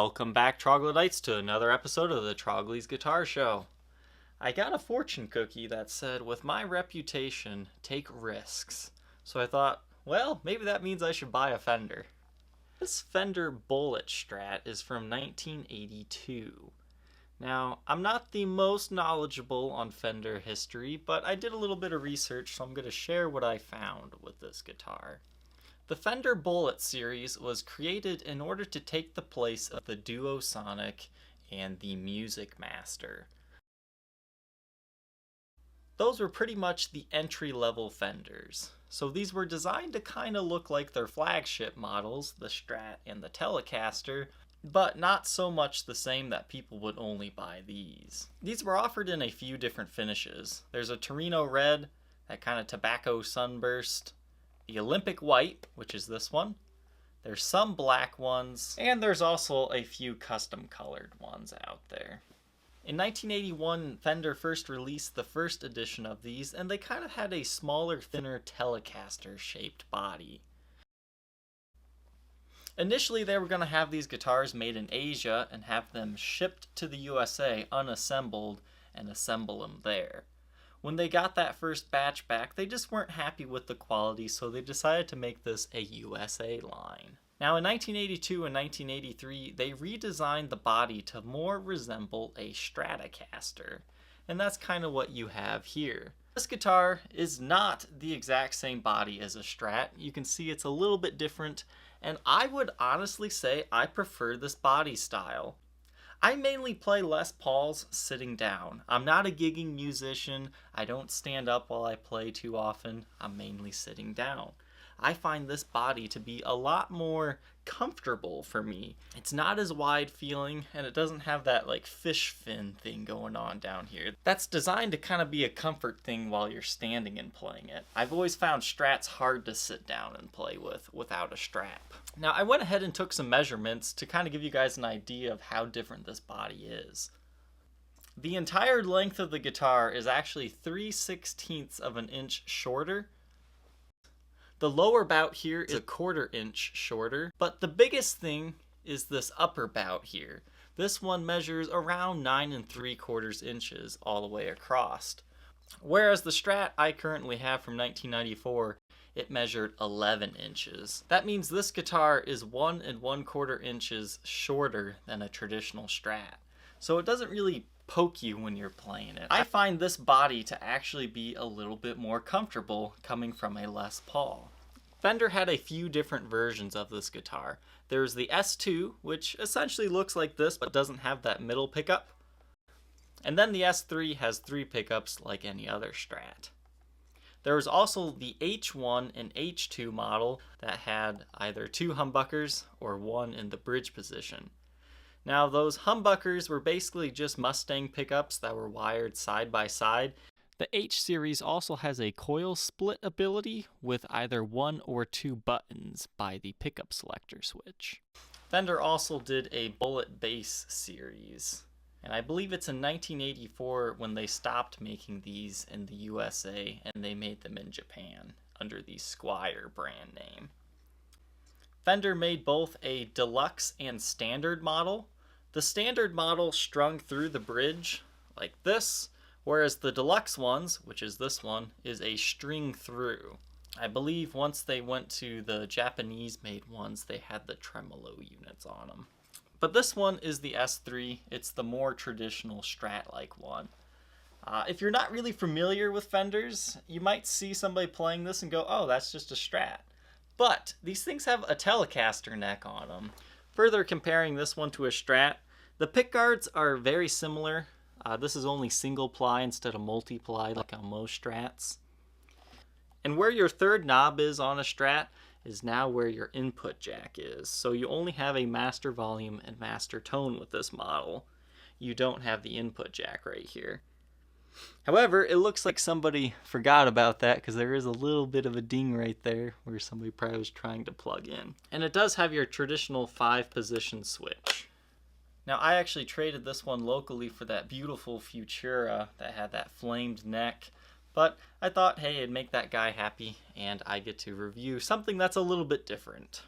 Welcome back, Troglodytes, to another episode of the Trogly's Guitar Show. I got a fortune cookie that said, with my reputation, take risks. So I thought, well, maybe that means I should buy a Fender. This Fender Bullet Strat is from 1982. Now, I'm not the most knowledgeable on Fender history, but I did a little bit of research, so I'm going to share what I found with this guitar. The Fender Bullet series was created in order to take the place of the Duosonic and the Music Master. Those were pretty much the entry-level Fenders. So these were designed to kind of look like their flagship models, the Strat and the Telecaster, but not so much the same that people would only buy these. These were offered in a few different finishes. There's a Torino Red, that kind of tobacco sunburst, the Olympic White, which is this one. There's some black ones, and there's also a few custom colored ones out there. In 1981, Fender first released the first edition of these, and they kind of had a smaller, thinner Telecaster-shaped body. Initially, they were going to have these guitars made in Asia and have them shipped to the USA unassembled and assemble them there. When they got that first batch back, they just weren't happy with the quality, so they decided to make this a USA line. Now in 1982 and 1983, they redesigned the body to more resemble a stratocaster, and that's kind of what you have here. This guitar is not the exact same body as a Strat. You can see it's a little bit different, and I would honestly say I prefer this body style. I mainly play Les Pauls sitting down. I'm not a gigging musician. I don't stand up while I play too often. I'm mainly sitting down. I find this body to be a lot more comfortable for me. It's not as wide feeling, and it doesn't have that like fish fin thing going on down here. That's designed to kind of be a comfort thing while you're standing and playing it. I've always found Strats hard to sit down and play with without a strap. Now I went ahead and took some measurements to kind of give you guys an idea of how different this body is. The entire length of the guitar is actually 3/16 of an inch shorter. The lower bout here is a 1/4 inch shorter, but the biggest thing is this upper bout here. This one measures around 9 3/4 inches all the way across. Whereas the Strat I currently have from 1994, it measured 11 inches. That means this guitar is 1 1/4 inches shorter than a traditional Strat. So it doesn't really poke you when you're playing it. I find this body to actually be a little bit more comfortable coming from a Les Paul. Fender had a few different versions of this guitar. There's the S-2, which essentially looks like this but doesn't have that middle pickup. And then the S-3 has 3 pickups like any other Strat. There was also the H1 and H2 model that had either 2 humbuckers or 1 in the bridge position. Now those humbuckers were basically just Mustang pickups that were wired side by side. The H series also has a coil split ability with either 1 or 2 buttons by the pickup selector switch. Fender also did a Bullet Bass series, and I believe it's in 1984 when they stopped making these in the USA and they made them in Japan under the Squier brand name. Fender made both a deluxe and standard model. The standard model strung through the bridge like this, whereas the deluxe ones, which is this one, is a string through. I believe once they went to the Japanese made ones, they had the tremolo units on them. But this one is the S-3. It's the more traditional Strat-like one. If you're not really familiar with Fenders, you might see somebody playing this and go, oh, that's just a Strat. But these things have a Telecaster neck on them. Further comparing this one to a Strat, the pickguards are very similar. This is only single ply instead of multi-ply like on most Strats. And where your third knob is on a Strat is now where your input jack is. So you only have a master volume and master tone with this model. You don't have the input jack right here. However, it looks like somebody forgot about that because there is a little bit of a ding right there where somebody probably was trying to plug in. And it does have your traditional 5-position switch. Now I actually traded this one locally for that beautiful Futura that had that flamed neck, but I thought, hey, it'd make that guy happy and I get to review something that's a little bit different.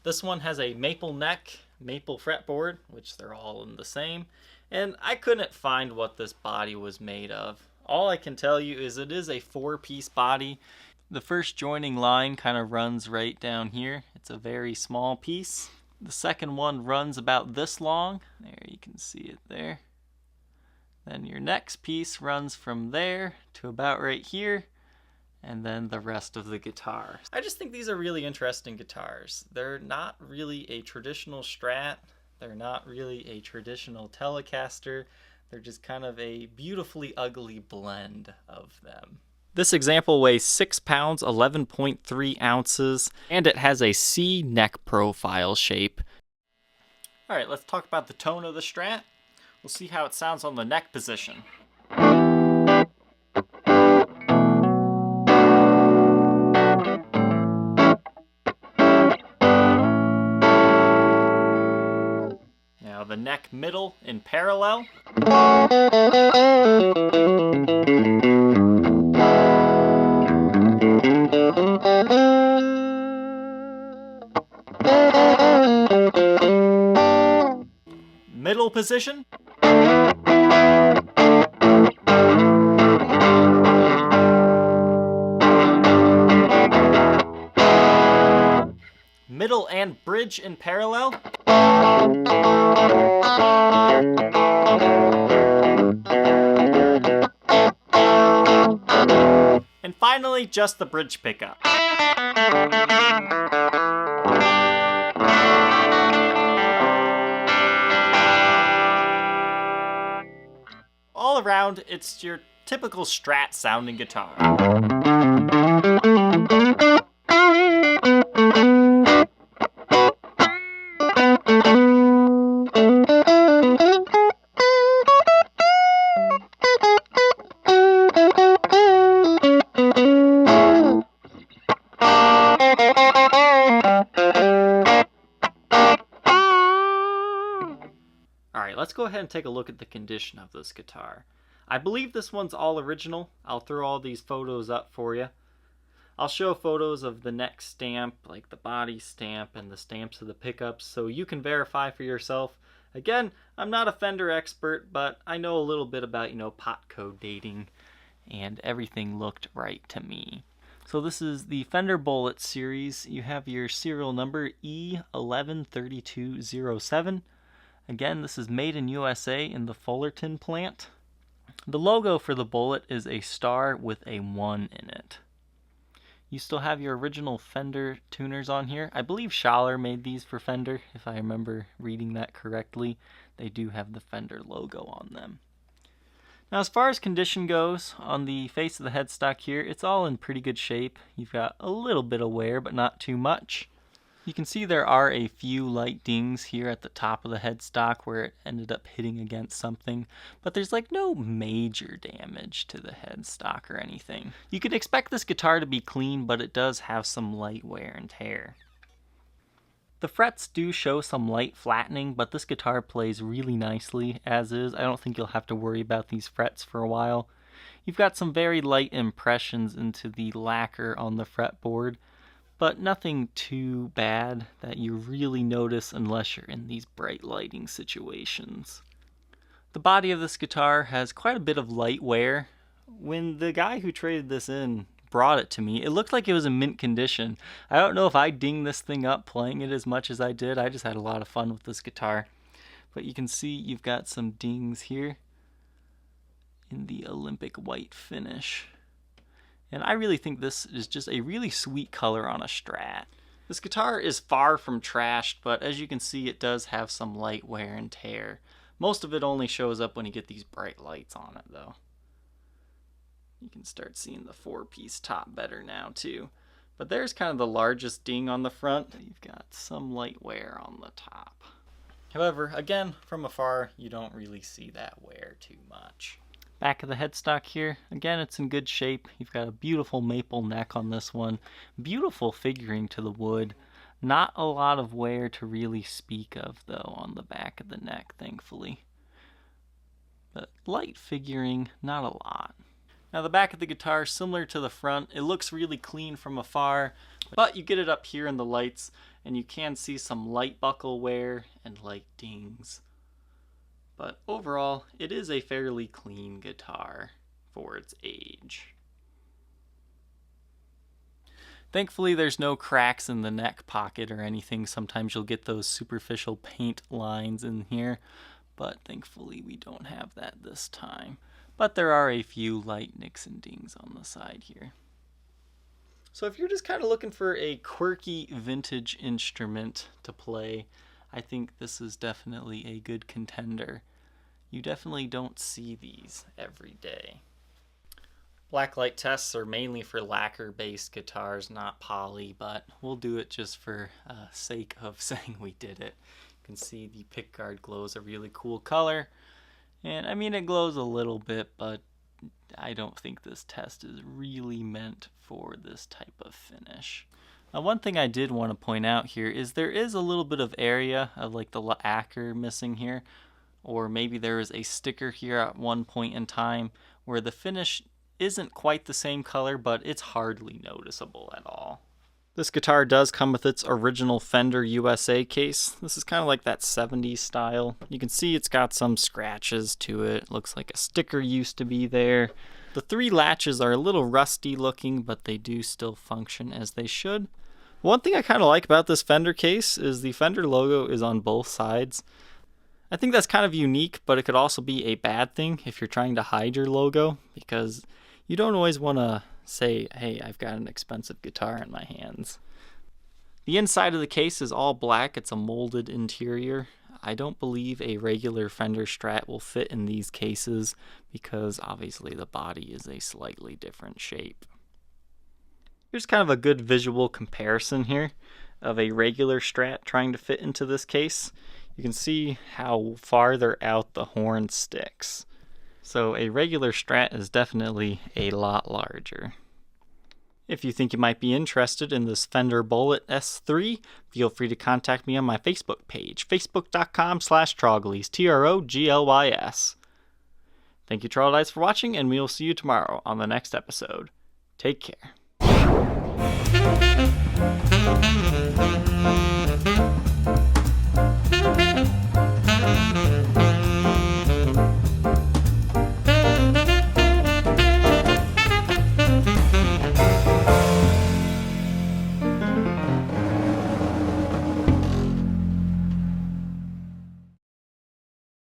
This one has a maple neck, maple fretboard, which they're all in the same, and I couldn't find what this body was made of. All I can tell you is it is a 4-piece body. The first joining line kind of runs right down here. It's a very small piece. The second one runs about this long. There, you can see it there. Then your next piece runs from there to about right here, and then the rest of the guitar. I just think these are really interesting guitars. They're not really a traditional Strat. They're not really a traditional Telecaster. They're just kind of a beautifully ugly blend of them. This example weighs 6 pounds, 11.3 ounces, and it has a C neck profile shape. All right, let's talk about the tone of the Strat. We'll see how it sounds on the neck position. Now the neck middle in parallel. Middle position. Middle and bridge in parallel. And finally, just the bridge pickup. All around, it's your typical Strat sounding guitar. Alright, let's go ahead and take a look at the condition of this guitar. I believe this one's all original. I'll throw all these photos up for you. I'll show photos of the neck stamp, like the body stamp and the stamps of the pickups, so you can verify for yourself. Again, I'm not a Fender expert, but I know a little bit about, pot code dating, and everything looked right to me. So this is the Fender Bullet series. You have your serial number E113207. Again, this is made in USA in the Fullerton plant. The logo for the Bullet is a star with a 1 in it. You still have your original Fender tuners on here. I believe Schaller made these for Fender, if I remember reading that correctly. They do have the Fender logo on them. Now, as far as condition goes, on the face of the headstock here, it's all in pretty good shape. You've got a little bit of wear, but not too much. You can see there are a few light dings here at the top of the headstock where it ended up hitting against something, but there's like no major damage to the headstock or anything. You could expect this guitar to be clean, but it does have some light wear and tear. The frets do show some light flattening, but this guitar plays really nicely as is. I don't think you'll have to worry about these frets for a while. You've got some very light impressions into the lacquer on the fretboard, but nothing too bad that you really notice unless you're in these bright lighting situations. The body of this guitar has quite a bit of light wear. When the guy who traded this in brought it to me, it looked like it was in mint condition. I don't know if I dinged this thing up playing it as much as I did. I just had a lot of fun with this guitar. But you can see you've got some dings here in the Olympic white finish. And I really think this is just a really sweet color on a Strat. This guitar is far from trashed, but as you can see, it does have some light wear and tear. Most of it only shows up when you get these bright lights on it, though. You can start seeing the 4-piece top better now, too. But there's kind of the largest ding on the front. You've got some light wear on the top. However, again, from afar, you don't really see that wear too much. Back of the headstock here, again, it's in good shape. You've got a beautiful maple neck on this one. Beautiful figuring to the wood. Not a lot of wear to really speak of, though, on the back of the neck, thankfully. But light figuring, not a lot. Now the back of the guitar, similar to the front, it looks really clean from afar, but you get it up here in the lights, and you can see some light buckle wear and light dings. But overall, it is a fairly clean guitar for its age. Thankfully, there's no cracks in the neck pocket or anything. Sometimes you'll get those superficial paint lines in here, but thankfully we don't have that this time. But there are a few light nicks and dings on the side here. So if you're just kind of looking for a quirky vintage instrument to play, I think this is definitely a good contender. You definitely don't see these every day. Blacklight tests are mainly for lacquer-based guitars, not poly, but we'll do it just for sake of saying we did it. You can see the pickguard glows a really cool color, and I mean it glows a little bit, but I don't think this test is really meant for this type of finish. One thing I did want to point out here is there is a little bit of area of like the lacquer missing here, or maybe there was a sticker here at one point in time where the finish isn't quite the same color, but it's hardly noticeable at all. This guitar does come with its original Fender USA case. This is kind of like that 70s style. You can see it's got some scratches to it. Looks like a sticker used to be there. The 3 latches are a little rusty looking, but they do still function as they should. One thing I kind of like about this Fender case is the Fender logo is on both sides. I think that's kind of unique, but it could also be a bad thing if you're trying to hide your logo, because you don't always want to say, hey, I've got an expensive guitar in my hands. The inside of the case is all black. It's a molded interior. I don't believe a regular Fender Strat will fit in these cases because obviously the body is a slightly different shape. Here's kind of a good visual comparison here of a regular Strat trying to fit into this case. You can see how farther out the horn sticks. So a regular Strat is definitely a lot larger. If you think you might be interested in this Fender Bullet S-3, feel free to contact me on my Facebook page, facebook.com/Troglys, Troglys. Thank you, Troglytes, for watching, and we will see you tomorrow on the next episode. Take care.